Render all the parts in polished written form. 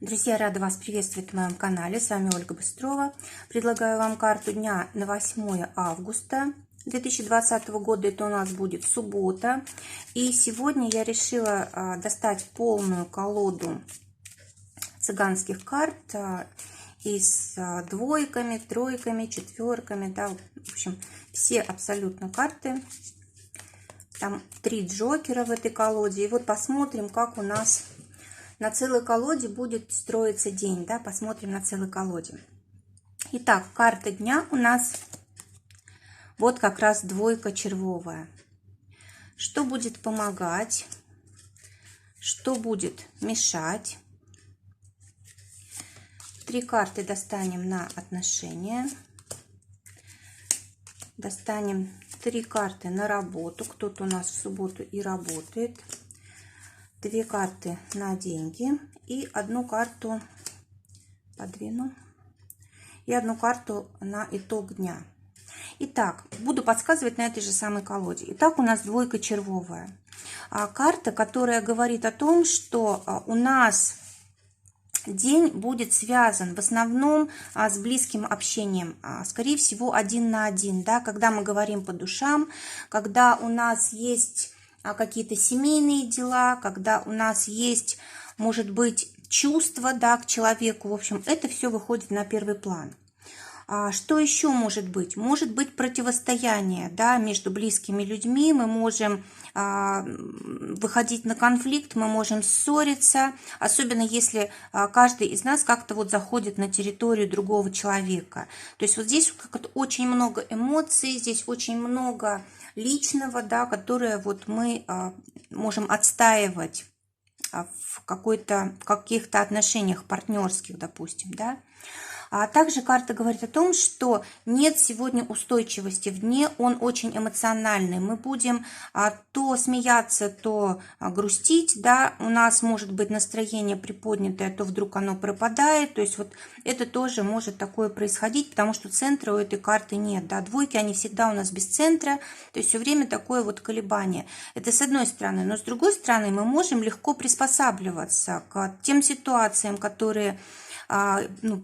Друзья, рада вас приветствовать на моем канале. С вами Ольга Быстрова. Предлагаю вам карту дня на 8 августа 2020 года. Это у нас будет суббота. И сегодня я решила достать полную колоду цыганских карт и с двойками, тройками, четверками. Да, в общем, все абсолютно карты. Там 3 джокера в этой колоде. И вот посмотрим, как у нас на целой колоде будет строиться день, да, посмотрим на целой колоде. Итак, карта дня у нас вот как раз двойка червовая. Что будет помогать? Что будет мешать? 3 карты достанем на отношения. Достанем 3 карты на работу. Кто-то у нас в субботу и работает. 2 карты на деньги и 1 карту подвину и 1 карту на итог дня. Итак, буду подсказывать на этой же самой колоде. Итак, у нас двойка червовая. Карта, которая говорит о том, что у нас день будет связан в основном с близким общением, скорее всего, 1 на 1, да, когда мы говорим по душам, когда у нас есть какие-то семейные дела, когда у нас есть, может быть, чувства, да, к человеку. В общем, это все выходит на первый план. Что еще может быть? Может быть противостояние, да, между близкими людьми. Мы можем выходить на конфликт, мы можем ссориться, особенно если каждый из нас как-то вот заходит на территорию другого человека. То есть вот здесь как-то очень много эмоций, здесь очень много личного, да, которое вот мы можем отстаивать в каких-то отношениях партнерских, допустим, да. А также карта говорит о том, что нет сегодня устойчивости в дне, он очень эмоциональный. Мы будем то смеяться, то грустить, да, у нас может быть настроение приподнятое, то вдруг оно пропадает, то есть вот это тоже может такое происходить, потому что центра у этой карты нет, да, двойки, они всегда у нас без центра, то есть все время такое вот колебание. Это с одной стороны, но с другой стороны мы можем легко приспосабливаться к тем ситуациям, которые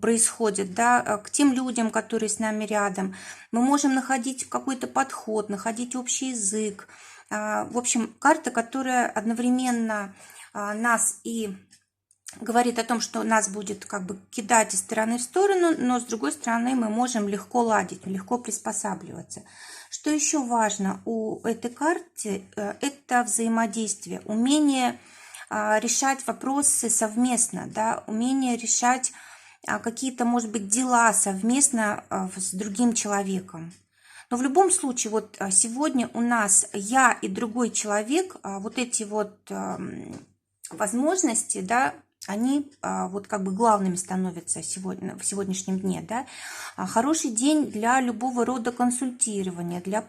происходит, да, к тем людям, которые с нами рядом. Мы можем находить какой-то подход, находить общий язык. В общем, карта, которая одновременно нас и говорит о том, что нас будет как бы кидать из стороны в сторону, но с другой стороны мы можем легко ладить, легко приспосабливаться. Что еще важно у этой карты, это взаимодействие, умение решать вопросы совместно, да, умение решать какие-то, может быть, дела совместно с другим человеком. Но в любом случае, вот сегодня у нас я и другой человек, вот эти вот возможности, да, они вот как бы главными становятся сегодня, в сегодняшнем дне, да. Хороший день для любого рода консультирования, для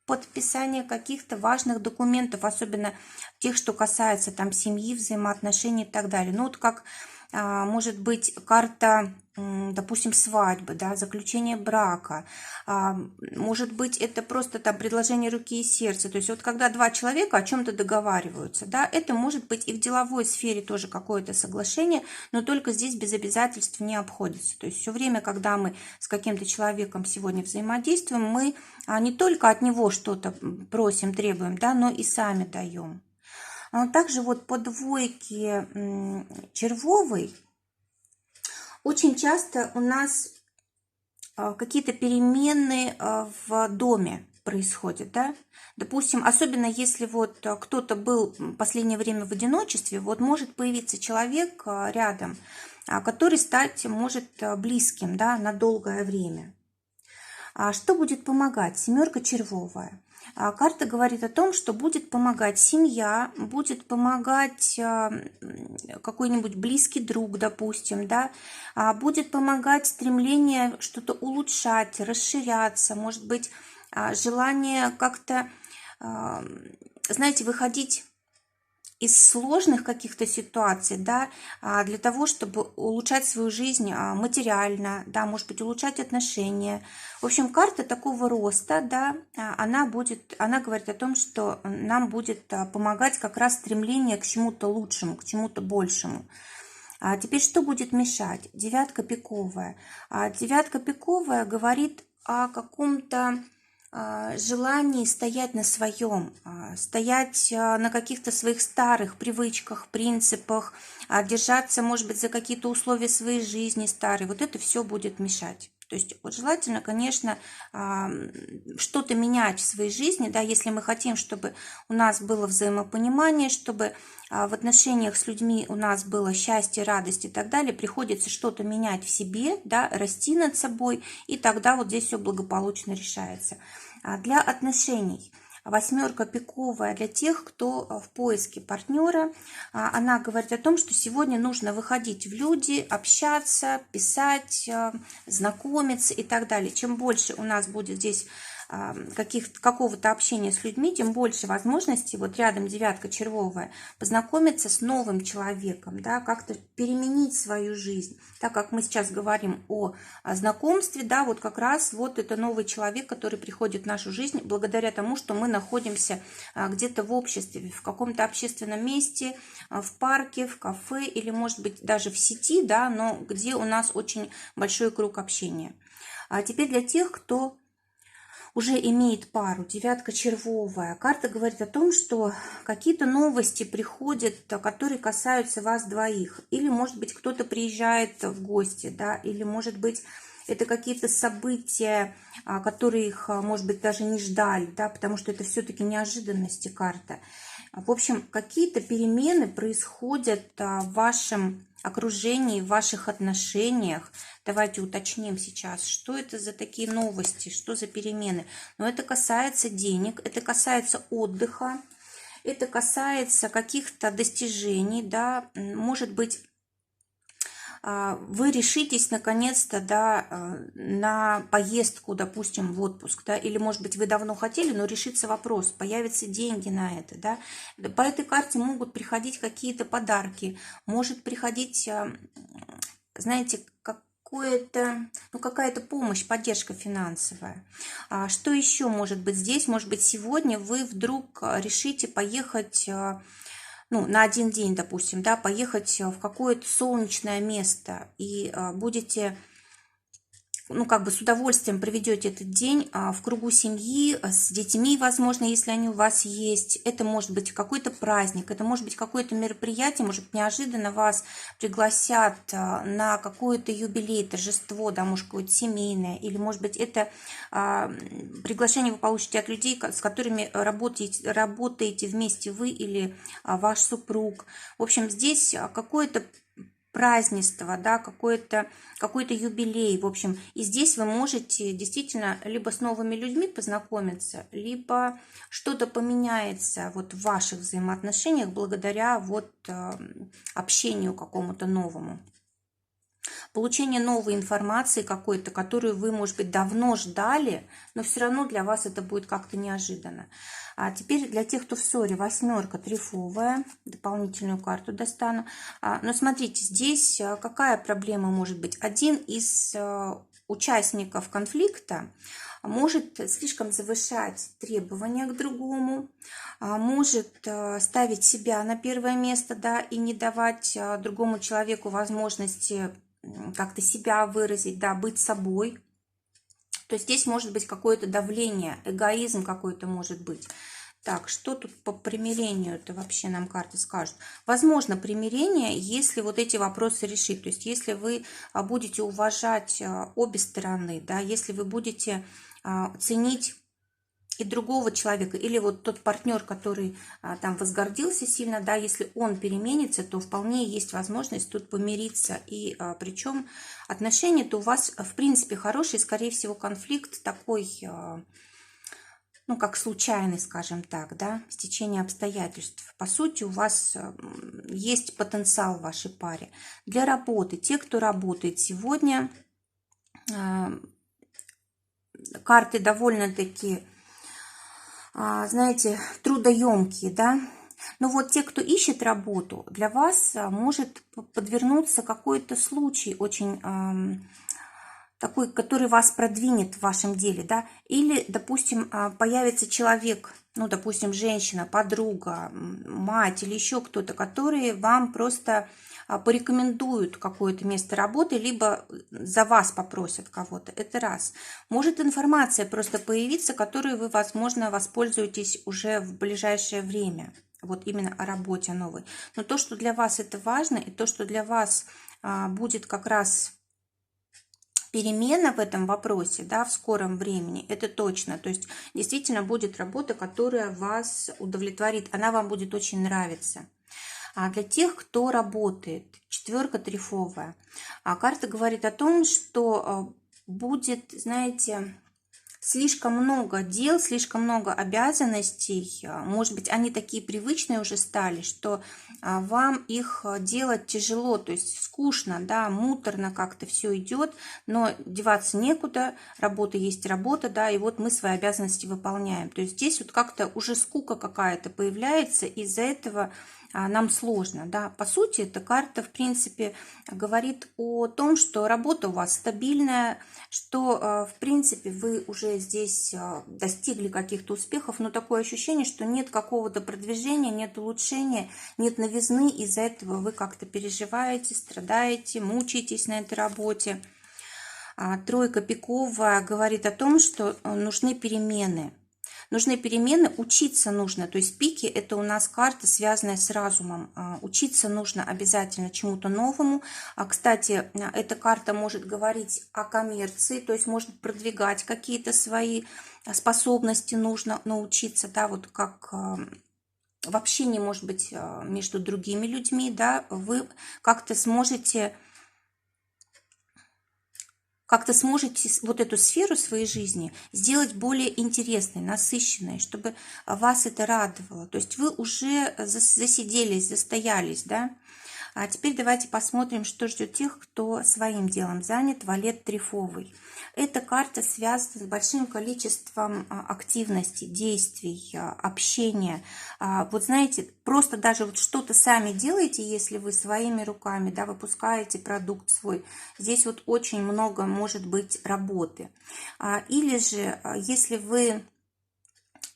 подписание каких-то важных документов, особенно тех, что касается там семьи, взаимоотношений и так далее. Ну вот как может быть карта, допустим, свадьбы, да, заключение брака, может быть это просто там предложение руки и сердца, то есть вот когда 2 человека о чем-то договариваются, да, это может быть и в деловой сфере тоже какое-то соглашение, но только здесь без обязательств не обходится, то есть все время, когда мы с каким-то человеком сегодня взаимодействуем, мы не только от него что-то просим, требуем, да, но и сами даем. Также вот по двойке червовой очень часто у нас какие-то перемены в доме происходят, да? Допустим, особенно если вот кто-то был в последнее время в одиночестве, вот может появиться человек рядом, который стать может близким, да, на долгое время. Что будет помогать? 7 червовая. Карта говорит о том, что будет помогать семья, будет помогать какой-нибудь близкий друг, допустим, да, будет помогать стремление что-то улучшать, расширяться, может быть, желание как-то, знаете, выходить из сложных каких-то ситуаций, да, для того, чтобы улучшать свою жизнь материально, да, может быть, улучшать отношения. В общем, карта такого роста, да, она говорит о том, что нам будет помогать как раз стремление к чему-то лучшему, к чему-то большему. А теперь что будет мешать? Девятка пиковая. Девятка пиковая говорит о каком-то желании стоять на своем, стоять на каких-то своих старых привычках, принципах, держаться, может быть, за какие-то условия своей жизни старые. Вот это все будет мешать. То есть вот желательно, конечно, что-то менять в своей жизни, да, если мы хотим, чтобы у нас было взаимопонимание, чтобы в отношениях с людьми у нас было счастье, радость и так далее, приходится что-то менять в себе, да, расти над собой, и тогда вот здесь все благополучно решается. Для отношений восьмерка пиковая для тех, кто в поиске партнера. Она говорит о том, что сегодня нужно выходить в люди, общаться, писать, знакомиться и так далее. Чем больше у нас будет здесь какого-то общения с людьми, тем больше возможностей, вот рядом девятка червовая, познакомиться с новым человеком, да, как-то переменить свою жизнь. Так как мы сейчас говорим о знакомстве, да, вот как раз вот это новый человек, который приходит в нашу жизнь благодаря тому, что мы находимся где-то в обществе, в каком-то общественном месте, в парке, в кафе или, может быть, даже в сети, да, но где у нас очень большой круг общения. А теперь для тех, кто уже имеет пару, девятка червовая. Карта говорит о том, что какие-то новости приходят, которые касаются вас двоих. Или, может быть, кто-то приезжает в гости, да, или, может быть, это какие-то события, которые их, может быть, даже не ждали, да, потому что это все-таки неожиданности карта. В общем, какие-то перемены происходят в вашем окружении, в ваших отношениях. Давайте уточним сейчас, что это за такие новости, что за перемены. Но это касается денег, это касается отдыха, это касается каких-то достижений, да, может быть, вы решитесь наконец-то, да, на поездку, допустим, в отпуск, да, или, может быть, вы давно хотели, но решится вопрос, появятся деньги на это, да. По этой карте могут приходить какие-то подарки, может приходить, знаете, какая-то помощь, поддержка финансовая. Что еще может быть здесь? Может быть, сегодня вы вдруг решите поехать, на один день, допустим, да, поехать в какое-то солнечное место и будете, с удовольствием проведете этот день в кругу семьи, с детьми, возможно, если они у вас есть. Это может быть какой-то праздник, это может быть какое-то мероприятие, может, неожиданно вас пригласят на какое-то юбилей, торжество, да, может, какое-то семейное, или, может быть, это приглашение вы получите от людей, с которыми работаете вместе вы или ваш супруг. В общем, здесь какое-то празднество, да, какой-то юбилей, в общем, и здесь вы можете действительно либо с новыми людьми познакомиться, либо что-то поменяется вот в ваших взаимоотношениях благодаря вот общению какому-то новому. Получение новой информации какой-то, которую вы, может быть, давно ждали, но все равно для вас это будет как-то неожиданно. А теперь для тех, кто в ссоре, восьмерка трефовая, дополнительную карту достану. Но смотрите, здесь какая проблема может быть? Один из участников конфликта может слишком завышать требования к другому, может ставить себя на первое место, да, и не давать другому человеку возможности как-то себя выразить, да, быть собой. То есть здесь может быть какое-то давление, эгоизм какой-то может быть. Так, что тут по примирению-то вообще нам карты скажут? Возможно примирение, если вот эти вопросы решить. То есть если вы будете уважать обе стороны, да, если вы будете ценить и другого человека, или вот тот партнер, который там возгордился сильно, да, если он переменится, то вполне есть возможность тут помириться. И причем отношения-то у вас, в принципе, хорошие, скорее всего, конфликт такой, как случайный, скажем так, да, стечение обстоятельств. По сути, у вас есть потенциал в вашей паре. Для работы, те, кто работает сегодня, карты довольно-таки, знаете, трудоемкие, да. Но вот те, кто ищет работу, для вас может подвернуться какой-то случай очень такой, который вас продвинет в вашем деле, да. Или, допустим, появится человек, ну, допустим, женщина, подруга, мать или еще кто-то, которые вам просто порекомендуют какое-то место работы, либо за вас попросят кого-то. Это раз. Может информация просто появиться, которой вы, возможно, воспользуетесь уже в ближайшее время. Вот именно о работе новой. Но то, что для вас это важно, и то, что для вас будет как раз перемена в этом вопросе, да, в скором времени, это точно. То есть действительно будет работа, которая вас удовлетворит, она вам будет очень нравиться. А для тех, кто работает, четверка трефовая, карта говорит о том, что будет, знаете, слишком много дел, слишком много обязанностей. Может быть, они такие привычные уже стали, что вам их делать тяжело, то есть скучно, да, муторно как-то все идет, но деваться некуда, работа есть работа, да, и вот мы свои обязанности выполняем. То есть здесь вот как-то уже скука какая-то появляется, из-за этого нам сложно, да. По сути, эта карта, в принципе, говорит о том, что работа у вас стабильная, что, в принципе, вы уже здесь достигли каких-то успехов, но такое ощущение, что нет какого-то продвижения, нет улучшения, нет новизны, из-за этого вы как-то переживаете, страдаете, мучаетесь на этой работе. Тройка пиковая говорит о том, что нужны перемены. Нужны перемены, учиться нужно. То есть пики – это у нас карта, связанная с разумом. Учиться нужно обязательно чему-то новому. Кстати, эта карта может говорить о коммерции, то есть может продвигать какие-то свои способности, нужно научиться, да, вот как в общении, может быть, между другими людьми, да, вы как-то сможете вот эту сферу своей жизни сделать более интересной, насыщенной, чтобы вас это радовало. То есть вы уже засиделись, застоялись, да? А теперь давайте посмотрим, что ждет тех, кто своим делом занят. Валет трефовый. Эта карта связана с большим количеством активности, действий, общения. Вот знаете, просто даже вот что-то сами делаете, если вы своими руками, да, выпускаете продукт свой. Здесь вот очень много может быть работы. Или же, если вы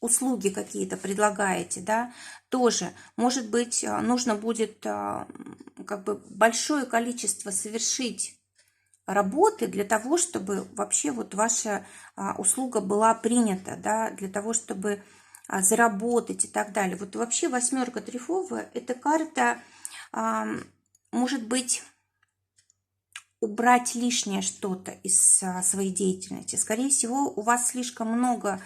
услуги какие-то предлагаете, да, тоже, может быть, нужно будет как бы большое количество совершить работы для того, чтобы вообще вот ваша услуга была принята, да, для того, чтобы заработать и так далее. Вот вообще восьмерка трефовая – это карта, может быть, убрать лишнее что-то из своей деятельности. Скорее всего, у вас слишком много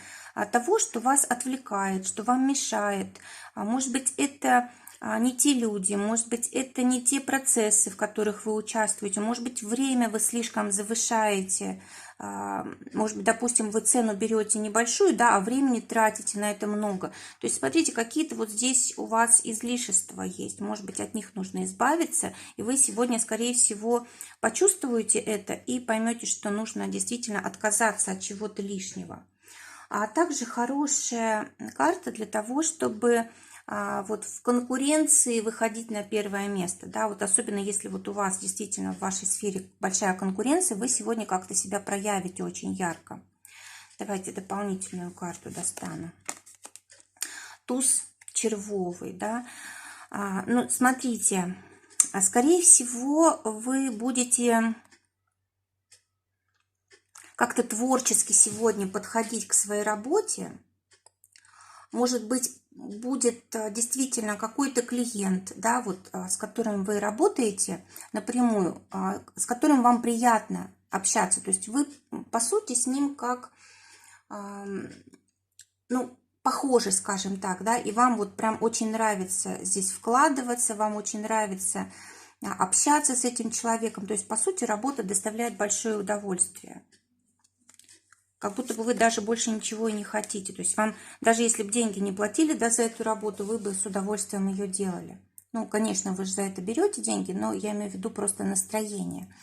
того, что вас отвлекает, что вам мешает. Может быть, это не те люди, может быть, это не те процессы, в которых вы участвуете, может быть, время вы слишком завышаете, может быть, допустим, вы цену берете небольшую, да, а времени тратите на это много. То есть, смотрите, какие-то вот здесь у вас излишества есть, может быть, от них нужно избавиться, и вы сегодня, скорее всего, почувствуете это и поймете, что нужно действительно отказаться от чего-то лишнего. А также хорошая карта для того, чтобы вот в конкуренции выходить на первое место, да, вот особенно если вот у вас действительно в вашей сфере большая конкуренция, вы сегодня как-то себя проявите очень ярко. Давайте дополнительную карту достану. Туз червовый, да. Ну, смотрите, скорее всего, вы будете как-то творчески сегодня подходить к своей работе. Может быть, будет действительно какой-то клиент, да, вот, с которым вы работаете напрямую, с которым вам приятно общаться. То есть вы, по сути, с ним как, ну, похожи, скажем так, да, и вам вот прям очень нравится здесь вкладываться, вам очень нравится общаться с этим человеком. То есть, по сути, работа доставляет большое удовольствие. Как будто бы вы даже больше ничего и не хотите. То есть вам, даже если бы деньги не платили, да, за эту работу, вы бы с удовольствием ее делали. Ну, конечно, вы же за это берете деньги, но я имею в виду просто настроение.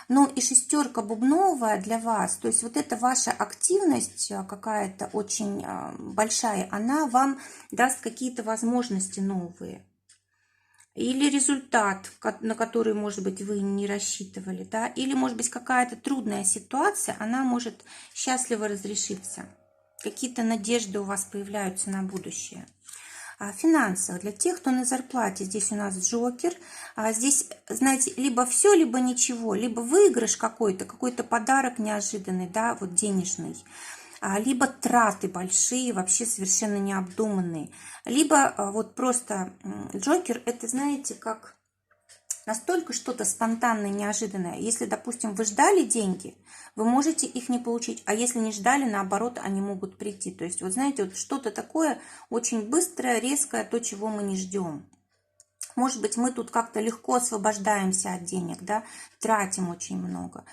Ну и шестерка бубновая для вас, то есть вот эта ваша активность какая-то очень большая, она вам даст какие-то возможности новые. Или результат, на который, может быть, вы не рассчитывали, да, или, может быть, какая-то трудная ситуация, она может счастливо разрешиться. какие-то надежды у вас появляются на будущее. О финансах. Для тех, кто на зарплате, здесь у нас Джокер. Здесь, знаете, либо все, либо ничего. Либо выигрыш какой-то подарок неожиданный, да, вот денежный. Либо траты большие, вообще совершенно необдуманные. Либо вот просто Джокер, это, знаете, как настолько что-то спонтанное, неожиданное. Если, допустим, вы ждали деньги, вы можете их не получить. А если не ждали, наоборот, они могут прийти. То есть, вот знаете, вот что-то такое очень быстрое, резкое, то, чего мы не ждем. Может быть, мы тут как-то легко освобождаемся от денег, да, тратим очень много.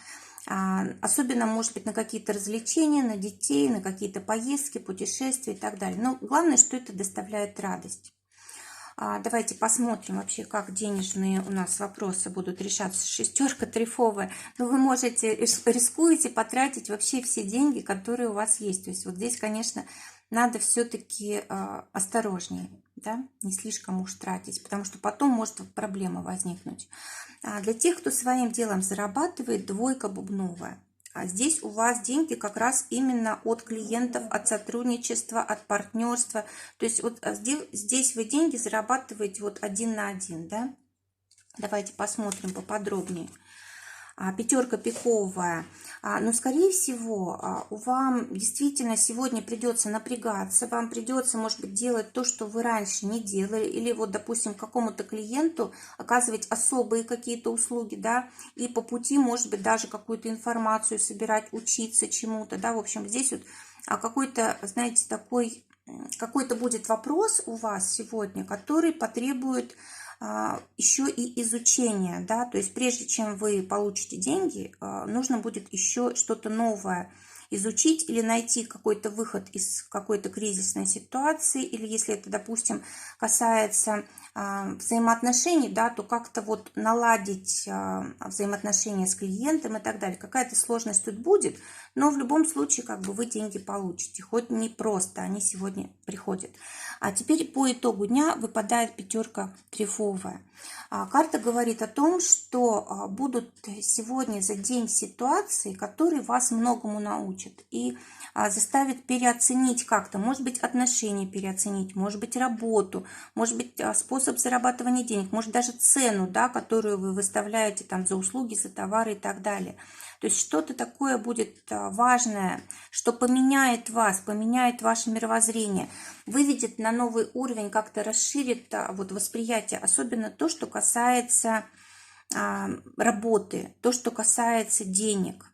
Особенно, может быть, на какие-то развлечения, на детей, на какие-то поездки, путешествия и так далее. Но главное, что это доставляет радость. Давайте посмотрим вообще, как денежные у нас вопросы будут решаться. Шестерка трефовая. Но вы рискуете потратить вообще все деньги, которые у вас есть. То есть вот здесь, конечно, надо все-таки осторожнее, да, не слишком уж тратить, потому что потом может проблема возникнуть. Для тех, кто своим делом зарабатывает, двойка бубновая. Здесь у вас деньги как раз именно от клиентов, от сотрудничества, от партнерства. То есть вот здесь вы деньги зарабатываете вот один на один, да? Давайте посмотрим поподробнее. Пятерка пиковая. Но, скорее всего, вам действительно сегодня придется напрягаться, вам придется, может быть, делать то, что вы раньше не делали, или вот, допустим, какому-то клиенту оказывать особые какие-то услуги, да, и по пути, может быть, даже какую-то информацию собирать, учиться чему-то, да, в общем, здесь вот какой-то, знаете, такой, какой-то будет вопрос у вас сегодня, который потребует еще и изучение, да, то есть прежде чем вы получите деньги, нужно будет еще что-то новое изучить или найти какой-то выход из какой-то кризисной ситуации, или если это, допустим, касается взаимоотношений, да, то как-то вот наладить взаимоотношения с клиентом и так далее. Какая-то сложность тут будет, но в любом случае как бы вы деньги получите, хоть не просто, они сегодня приходят. А теперь по итогу дня выпадает пятерка трефовая. Карта говорит о том, что будут сегодня за день ситуации, которые вас многому научат и заставят переоценить как-то, может быть, отношения переоценить, может быть, работу, может быть, способ зарабатывания денег, может, даже цену, да, которую вы выставляете там за услуги, за товары и так далее. То есть что-то такое будет важное, что поменяет вас, поменяет ваше мировоззрение, выведет на новый уровень, как-то расширит вот восприятие, особенно то, что касается работы, то, что касается денег.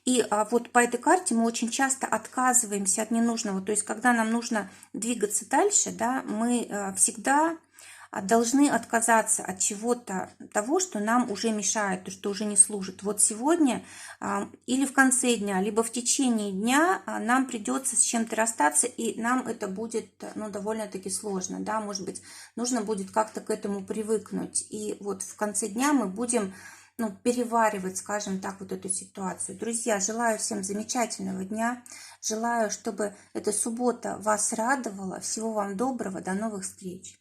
И вот по этой карте мы очень часто отказываемся от ненужного. То есть, когда нам нужно двигаться дальше, да, мы всегда должны отказаться от чего-то того, что нам уже мешает, то, что уже не служит. Вот сегодня или в конце дня, либо в течение дня нам придется с чем-то расстаться, и нам это будет, ну, довольно-таки сложно, да, может быть, нужно будет как-то к этому привыкнуть. И вот в конце дня мы будем, ну, переваривать, скажем так, вот эту ситуацию. Друзья, желаю всем замечательного дня. Желаю, чтобы эта суббота вас радовала. Всего вам доброго. До новых встреч.